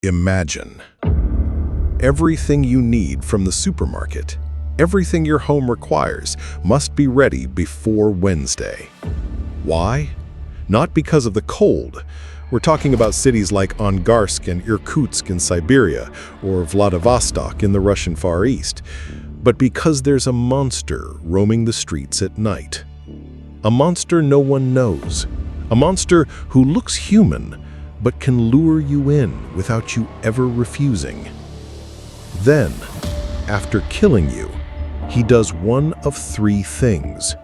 Imagine everything you need from the supermarket, everything your home requires, must be ready before Wednesday. Why? Not because of the cold. We're talking about cities like Angarsk and Irkutsk in Siberia, or Vladivostok in the Russian Far East, but because there's a monster roaming the streets at night. A monster no one knows. A monster who looks human, but can lure you in without you ever refusing. Then, after killing you, he does one of three things.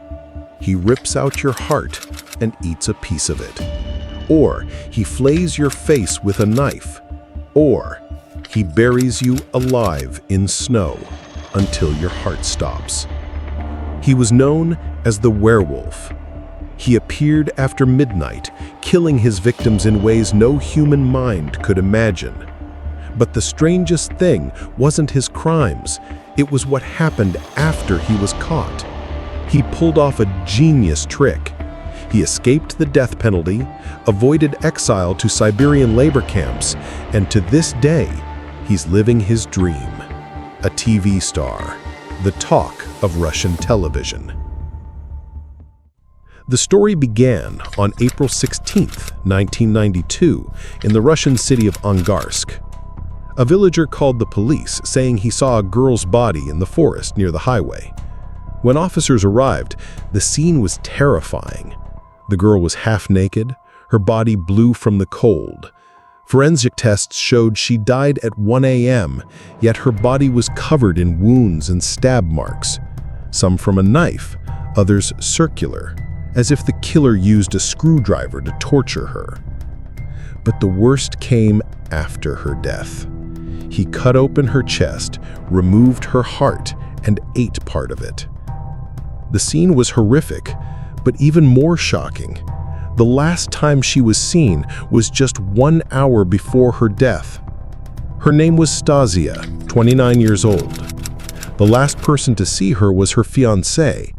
He rips out your heart and eats a piece of it. Or he flays your face with a knife. Or he buries you alive in snow until your heart stops. He was known as the werewolf. He appeared after midnight, killing his victims in ways no human mind could imagine. But the strangest thing wasn't his crimes, it was what happened after he was caught. He pulled off a genius trick. He escaped the death penalty, avoided exile to Siberian labor camps, and to this day, he's living his dream. A TV star, the talk of Russian television. The story began on April 16, 1992, in the Russian city of Angarsk. A villager called the police, saying he saw a girl's body in the forest near the highway. When officers arrived, the scene was terrifying. The girl was half naked, her body blue from the cold. Forensic tests showed she died at 1 a.m., yet her body was covered in wounds and stab marks, some from a knife, others circular, as if the killer used a screwdriver to torture her. But the worst came after her death. He cut open her chest, removed her heart, and ate part of it. The scene was horrific, but even more shocking. The last time she was seen was just 1 hour before her death. Her name was Stasia, 29 years old. The last person to see her was her fiancé.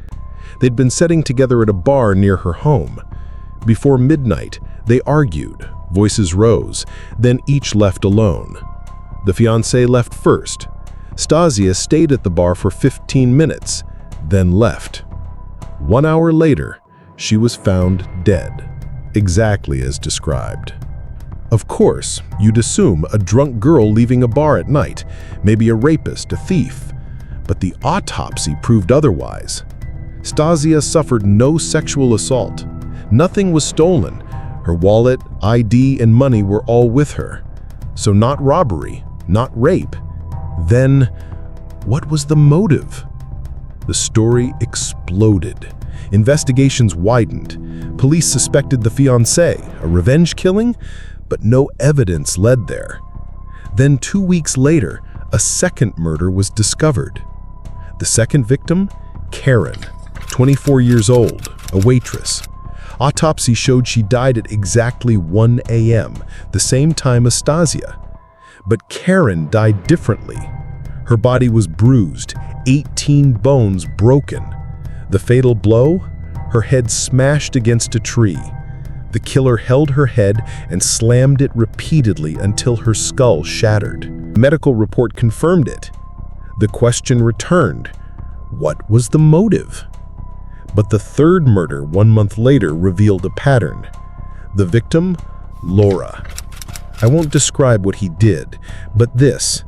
They'd been sitting together at a bar near her home. Before midnight, they argued, voices rose, then each left alone. The fiancé left first. Stasia stayed at the bar for 15 minutes, then left. 1 hour later, she was found dead, exactly as described. Of course, you'd assume a drunk girl leaving a bar at night, maybe a rapist, a thief, but the autopsy proved otherwise. Stasia suffered no sexual assault. Nothing was stolen. Her wallet, ID, and money were all with her. So not robbery, not rape. Then, what was the motive? The story exploded. Investigations widened. Police suspected the fiancé, a revenge killing, but no evidence led there. Then 2 weeks later, a second murder was discovered. The second victim, Karen, 24 years old, a waitress. Autopsy showed she died at exactly 1 a.m., the same time as Stasia. But Karen died differently. Her body was bruised, 18 bones broken. The fatal blow? Her head smashed against a tree. The killer held her head and slammed it repeatedly until her skull shattered. The medical report confirmed it. The question returned, what was the motive? But the third murder 1 month later revealed a pattern. The victim, Laura. I won't describe what he did, but this.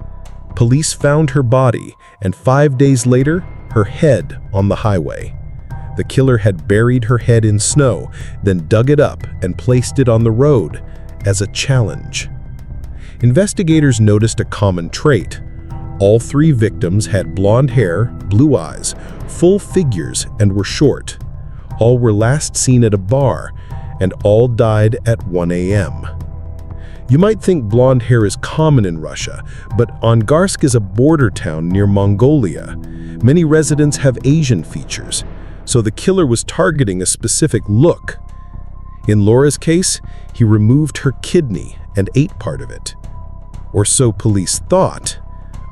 Police found her body, and 5 days later, her head on the highway. The killer had buried her head in snow, then dug it up and placed it on the road as a challenge. Investigators noticed a common trait. All three victims had blonde hair, blue eyes, full figures, and were short. All were last seen at a bar, and all died at 1 a.m. You might think blonde hair is common in Russia, but Angarsk is a border town near Mongolia. Many residents have Asian features, so the killer was targeting a specific look. In Laura's case, he removed her kidney and ate part of it. Or so police thought,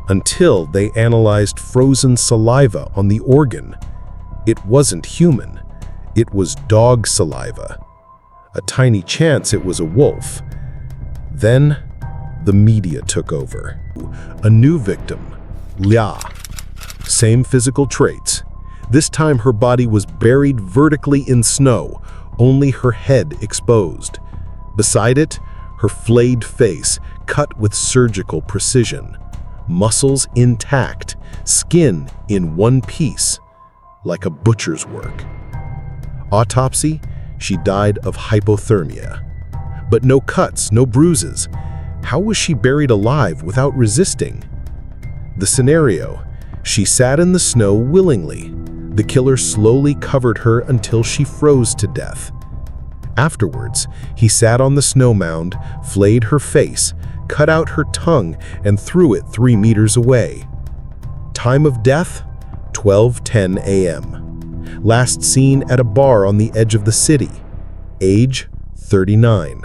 until they analyzed frozen saliva on the organ. It wasn't human. It was dog saliva. A tiny chance it was a wolf. Then, the media took over. A new victim, Lia. Same physical traits. This time her body was buried vertically in snow, only her head exposed. Beside it, her flayed face cut with surgical precision. Muscles intact, skin in one piece, like a butcher's work. Autopsy, she died of hypothermia. But no cuts, no bruises. How was she buried alive without resisting? The scenario: she sat in the snow willingly. The killer slowly covered her until she froze to death. Afterwards, he sat on the snow mound, flayed her face, cut out her tongue, and threw it 3 meters away. Time of death: 12:10 a.m. Last seen at a bar on the edge of the city. Age: 39.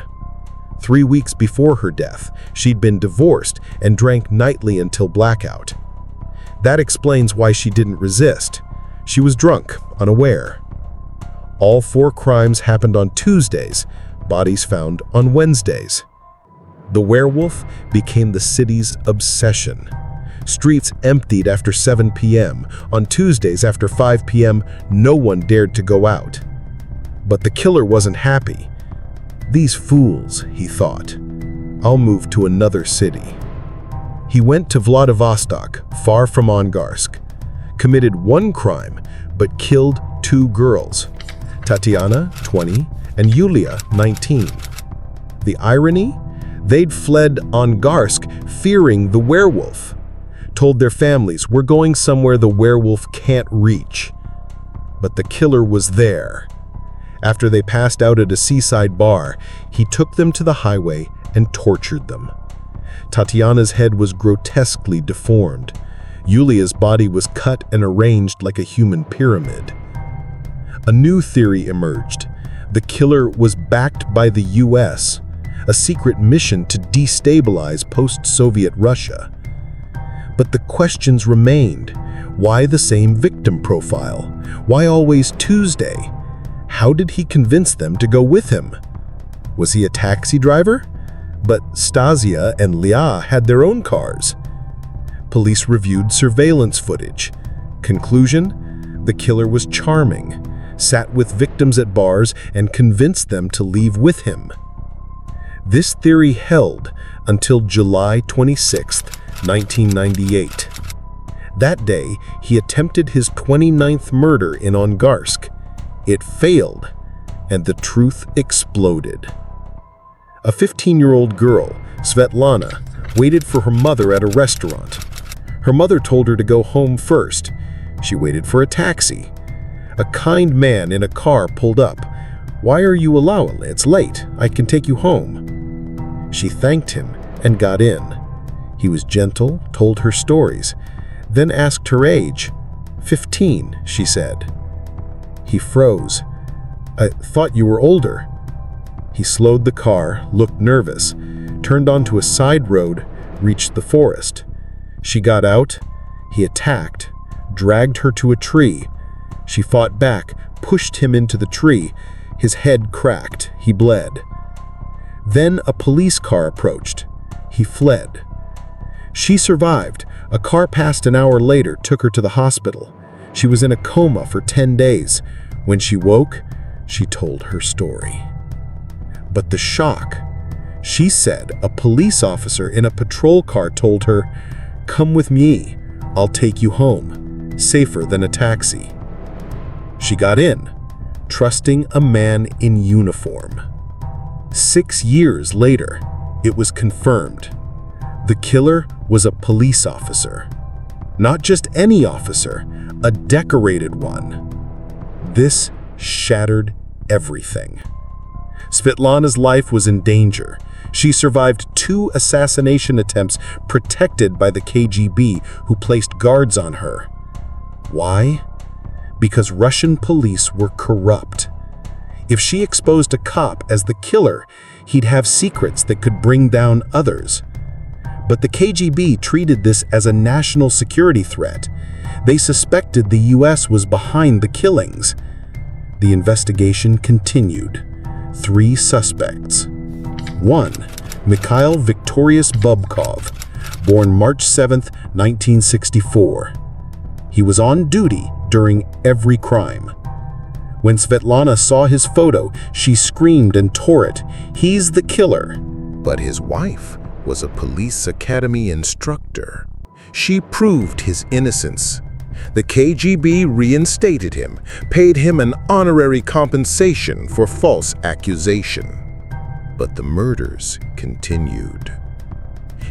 3 weeks before her death, she'd been divorced and drank nightly until blackout. That explains why she didn't resist. She was drunk, unaware. All 4 crimes happened on Tuesdays, bodies found on Wednesdays. The werewolf became the city's obsession. Streets emptied after 7 p.m. On Tuesdays after 5 p.m., no one dared to go out. But the killer wasn't happy. "These fools," he thought. "I'll move to another city." He went to Vladivostok, far from Angarsk, committed 1 crime, but killed 2 girls, Tatiana, 20, and Yulia, 19. The irony? They'd fled Angarsk fearing the werewolf. Told their families, "We're going somewhere the werewolf can't reach." But the killer was there. After they passed out at a seaside bar, he took them to the highway and tortured them. Tatiana's head was grotesquely deformed. Yulia's body was cut and arranged like a human pyramid. A new theory emerged. The killer was backed by the US, a secret mission to destabilize post-Soviet Russia. But the questions remained. Why the same victim profile? Why always Tuesday? How did he convince them to go with him? Was he a taxi driver? But Stasia and Lia had their own cars. Police reviewed surveillance footage. Conclusion: the killer was charming, sat with victims at bars, and convinced them to leave with him. This theory held until July 26, 1998. That day, he attempted his 29th murder in Angarsk. It failed, and the truth exploded. A 15-year-old girl, Svetlana, waited for her mother at a restaurant. Her mother told her to go home first. She waited for a taxi. A kind man in a car pulled up. "Why are you allowed? It's late. I can take you home." She thanked him and got in. He was gentle, told her stories, then asked her age. 15, she said. He froze. "I thought you were older." He slowed the car, looked nervous, turned onto a side road, reached the forest. She got out. He attacked, dragged her to a tree. She fought back, pushed him into the tree. His head cracked. He bled. Then a police car approached. He fled. She survived. A car passed an hour later, took her to the hospital. She was in a coma for 10 days. When she woke, she told her story. But the shock, she said a police officer in a patrol car told her, "Come with me, I'll take you home, safer than a taxi." She got in, trusting a man in uniform. 6 years later, it was confirmed. The killer was a police officer. Not just any officer, a decorated one. This shattered everything. Svetlana's life was in danger. She survived 2 assassination attempts protected by the KGB, who placed guards on her. Why? Because Russian police were corrupt. If she exposed a cop as the killer, he'd have secrets that could bring down others. But the KGB treated this as a national security threat. They suspected the US was behind the killings. The investigation continued. 3 suspects. 1. Mikhail Victorius Bubkov, born March 7, 1964. He was on duty during every crime. When Svetlana saw his photo, she screamed and tore it. "He's the killer." But his wife was a police academy instructor. She proved his innocence. The KGB reinstated him, paid him an honorary compensation for false accusation. But the murders continued.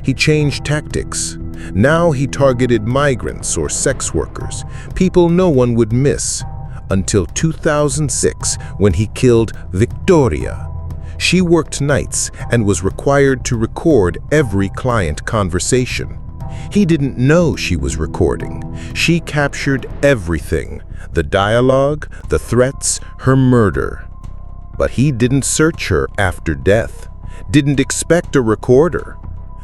He changed tactics. Now he targeted migrants or sex workers, people no one would miss, until 2006 when he killed Victoria. She worked nights and was required to record every client conversation. He didn't know she was recording. She captured everything, the dialogue, the threats, her murder. But he didn't search her after death, didn't expect a recorder.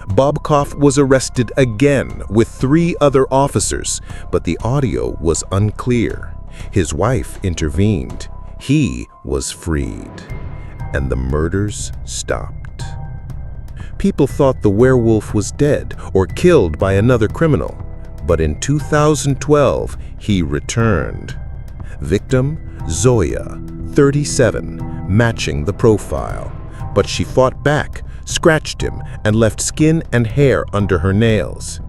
Bobkov was arrested again with 3 other officers, but the audio was unclear. His wife intervened. He was freed, and the murders stopped. People thought the werewolf was dead or killed by another criminal, but in 2012, he returned. Victim, Zoya, 37, matching the profile. But she fought back, scratched him, and left skin and hair under her nails.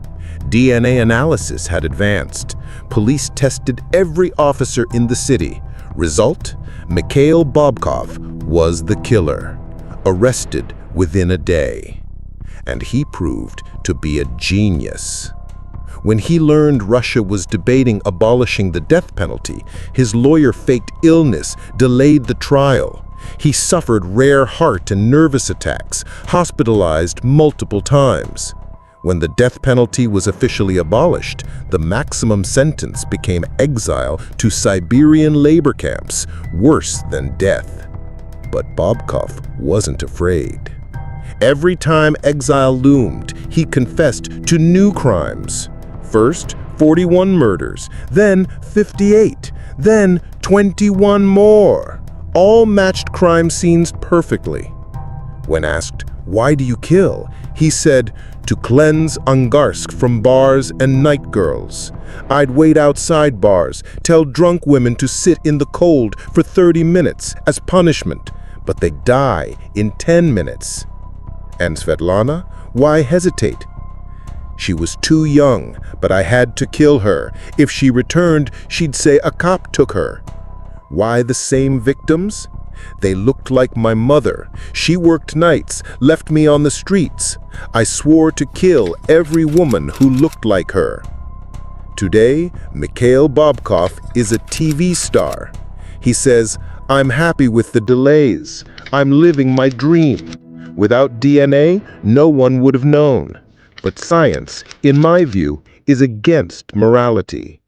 DNA analysis had advanced. Police tested every officer in the city. Result? Mikhail Bobkov was the killer, arrested within a day. And he proved to be a genius. When he learned Russia was debating abolishing the death penalty, his lawyer faked illness, delayed the trial. He suffered rare heart and nervous attacks, hospitalized multiple times. When the death penalty was officially abolished, the maximum sentence became exile to Siberian labor camps, worse than death. But Bobkov wasn't afraid. Every time exile loomed, he confessed to new crimes. First, 41 murders, then 58, then 21 more. All matched crime scenes perfectly. When asked, "Why do you kill?" he said, "To cleanse Angarsk from bars and night girls. I'd wait outside bars, tell drunk women to sit in the cold for 30 minutes as punishment, but they die in 10 minutes. And Svetlana, why hesitate? She was too young, but I had to kill her. If she returned, she'd say a cop took her. Why the same victims? They looked like my mother. She worked nights, left me on the streets. I swore to kill every woman who looked like her." Today, Mikhail Bobkov is a TV star. He says, "I'm happy with the delays. I'm living my dream. Without DNA, no one would have known. But science, in my view, is against morality."